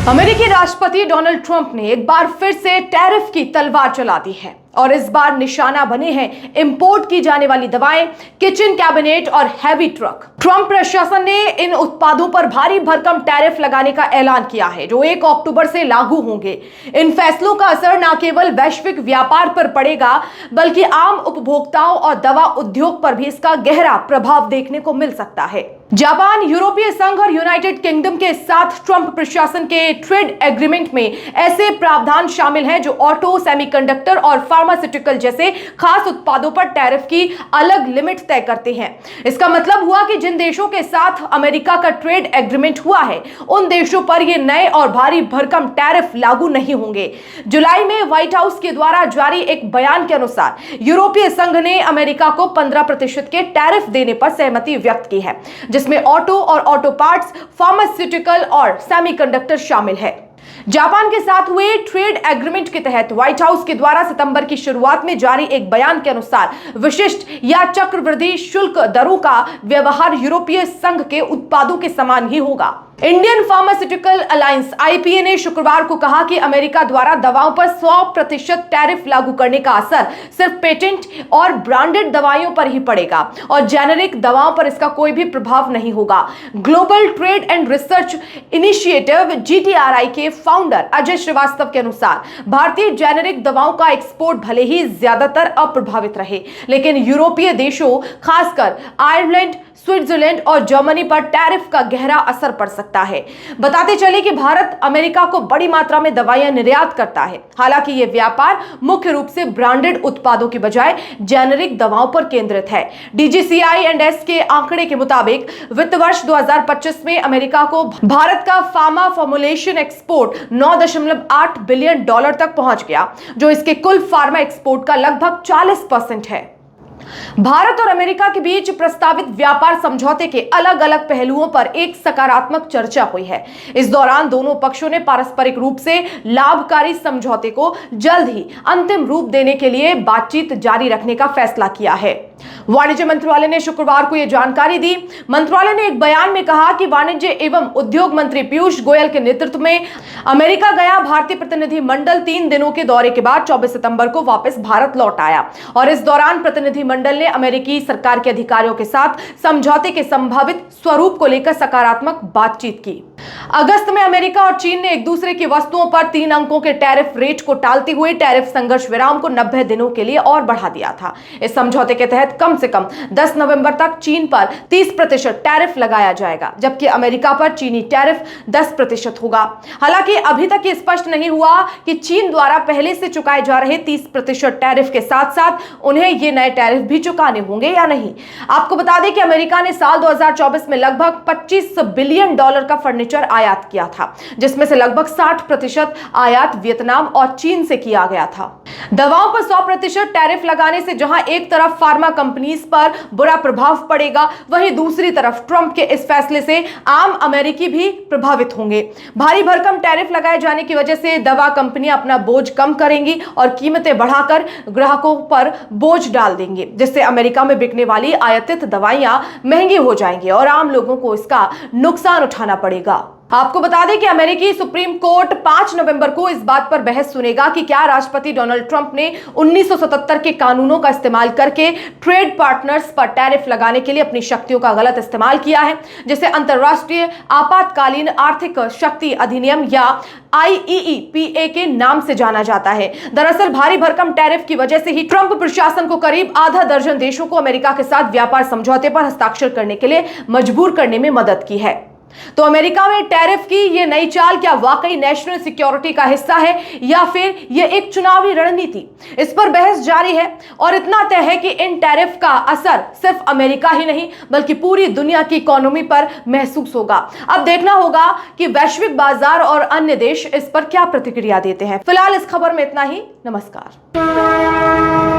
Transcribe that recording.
अमेरिकी राष्ट्रपति Donald Trump ने एक बार फिर से टैरिफ की तलवार चला दी है और इस बार निशाना बने हैं इंपोर्ट की जाने वाली दवाएं, किचन कैबिनेट और हैवी ट्रक। ट्रंप प्रशासन ने इन उत्पादों पर भारी भरकम टैरिफ लगाने का ऐलान किया है जो 1 अक्टूबर से लागू होंगे। इन फैसलों का असर न केवल वैश्विक व्यापार पर पड़ेगा बल्कि आम उपभोक्ताओं और दवा उद्योग पर भी इसका गहरा प्रभाव देखने को मिल सकता है। जापान, यूरोपीय संघ और यूनाइटेड किंगडम के साथ ट्रंप प्रशासन के ट्रेड एग्रीमेंट में ऐसे प्रावधान शामिल हैं जो ऑटो, सेमीकंडक्टर और फार्मास्यूटिकल जैसे खास उत्पादों पर टैरिफ की अलग लिमिट तय करते हैं। इसका मतलब हुआ कि जिन देशों के साथ अमेरिका का ट्रेड एग्रीमेंट हुआ है उन देशों पर ये नए और भारी भरकम टैरिफ लागू नहीं होंगे। जुलाई में व्हाइट हाउस के द्वारा जारी एक बयान के अनुसार यूरोपीय संघ ने अमेरिका को 15% के टैरिफ देने पर सहमति व्यक्त की है, जिसमें ऑटो और ऑटो पार्ट्स, फार्मास्यूटिकल और सेमीकंडक्टर शामिल है। जापान के साथ हुए ट्रेड एग्रीमेंट के तहत व्हाइट हाउस के द्वारा सितंबर की शुरुआत में जारी एक बयान के अनुसार विशिष्ट या चक्रवृद्धि शुल्क दरों का व्यवहार यूरोपीय संघ के उत्पादों के समान ही होगा। इंडियन फार्मास्यूटिकल अलायंस (IPA) ने शुक्रवार को कहा कि अमेरिका द्वारा दवाओं पर 100% टैरिफ लागू करने का असर सिर्फ पेटेंट और ब्रांडेड दवाइयों पर ही पड़ेगा और जेनेरिक दवाओं पर इसका कोई भी प्रभाव नहीं होगा। Global trade and research initiative (GTRI) के फाउंडर अजय श्रीवास्तव के अनुसार भारतीय जेनेरिक दवाओं का एक्सपोर्ट भले ही ज्यादातर अप्रभावित रहे, लेकिन यूरोपीय देशों खासकर आयरलैंड, स्विट्जरलैंड और जर्मनी पर टैरिफ का गहरा असर पड़ सकता है। बताते चले कि भारत अमेरिका को बड़ी मात्रा में दवाइयां निर्यात करता है। हालांकि यह व्यापार मुख्य रूप से ब्रांडेड उत्पादों की बजाय जेनेरिक दवाओं पर केंद्रित है। DGCI&S के आंकड़े के मुताबिक वित्त वर्ष 2025 में अमेरिका को भारत का फार्मा फॉर्मुलेशन एक्सपोर्ट $9.8 बिलियन तक पहुंच गया, जो इसके कुल फार्मा एक्सपोर्ट का लगभग 40% है। भारत और अमेरिका के बीच प्रस्तावित व्यापार समझौते के अलग अलग पहलुओं पर एक सकारात्मक चर्चा हुई है। इस दौरान दोनों पक्षों ने पारस्परिक रूप से लाभकारी समझौते को जल्द ही अंतिम रूप देने के लिए बातचीत जारी रखने का फैसला किया है। वाणिज्य मंत्रालय ने शुक्रवार को यह जानकारी दी। मंत्रालय ने एक बयान में कहा कि वाणिज्य एवं उद्योग मंत्री पीयूष गोयल के नेतृत्व में अमेरिका गया भारतीय प्रतिनिधि मंडल 3 दिनों के दौरे के बाद 24 सितंबर को वापस भारत लौट आया और इस दौरान प्रतिनिधि मंडल ने अमेरिकी सरकार के अधिकारियों के साथ समझौते के संभावित स्वरूप को लेकर सकारात्मक बातचीत की। अगस्त में अमेरिका और चीन ने एक दूसरे की वस्तुओं पर 3 अंकों के टैरिफ रेट को टालते हुए टैरिफ संघर्ष विराम को 90 दिनों के लिए और बढ़ा दिया था। इस समझौते के तहत कम से कम 10 नवंबर तक चीन पर 30% टैरिफ लगाया जाएगा, जबकि अमेरिका पर चीनी टैरिफ 10% होगा। हालांकि अभी तक ये स्पष्ट नहीं हुआ कि चीन द्वारा पहले से चुकाए जा रहे 30% टैरिफ के साथ साथ उन्हें ये नए टैरिफ भी चुकाने होंगे या नहीं। आपको बता दें कि अमेरिका ने साल 2024 में लगभग $25 बिलियन का फर्नीचर आयात किया था, जिसमें से लगभग 60% आयात वियतनाम और चीन से किया गया था। दवाओं पर 100% टैरिफ लगाने से जहां एक तरफ फार्मा कंपनीज पर बुरा प्रभाव पड़ेगा, वहीं दूसरी तरफ ट्रंप के इस फैसले से आम अमेरिकी भी प्रभावित होंगे। भारी भरकम टैरिफ लगाए जाने की वजह से दवा कंपनियां अपना बोझ कम करेंगी और कीमतें बढ़ाकर ग्राहकों पर बोझ डाल देंगे, जिससे अमेरिका में बिकने वाली आयातित दवाइयां महंगी हो जाएंगी और आम लोगों को इसका नुकसान उठाना पड़ेगा। आपको बता दें कि अमेरिकी सुप्रीम कोर्ट 5 नवंबर को इस बात पर बहस सुनेगा कि क्या राष्ट्रपति डोनाल्ड ट्रंप ने 1977 के कानूनों का इस्तेमाल करके ट्रेड पार्टनर्स पर टैरिफ लगाने के लिए अपनी शक्तियों का गलत इस्तेमाल किया है, जिसे अंतर्राष्ट्रीय आपातकालीन आर्थिक शक्ति अधिनियम या IEEPA के नाम से जाना जाता है। दरअसल भारी भरकम टैरिफ की वजह से ही ट्रंप प्रशासन को करीब आधा दर्जन देशों को अमेरिका के साथ व्यापार समझौते पर हस्ताक्षर करने के लिए मजबूर करने में मदद की है। तो अमेरिका में टैरिफ की ये नई चाल क्या वाकई नेशनल सिक्योरिटी का हिस्सा है या फिर ये एक चुनावी रणनीति? इस पर बहस जारी है और इतना तय है कि इन टैरिफ का असर सिर्फ अमेरिका ही नहीं बल्कि पूरी दुनिया की इकोनॉमी पर महसूस होगा। अब देखना होगा कि वैश्विक बाजार और अन्य देश इस पर क्या प्रतिक्रिया देते हैं। फिलहाल इस खबर में इतना ही। नमस्कार।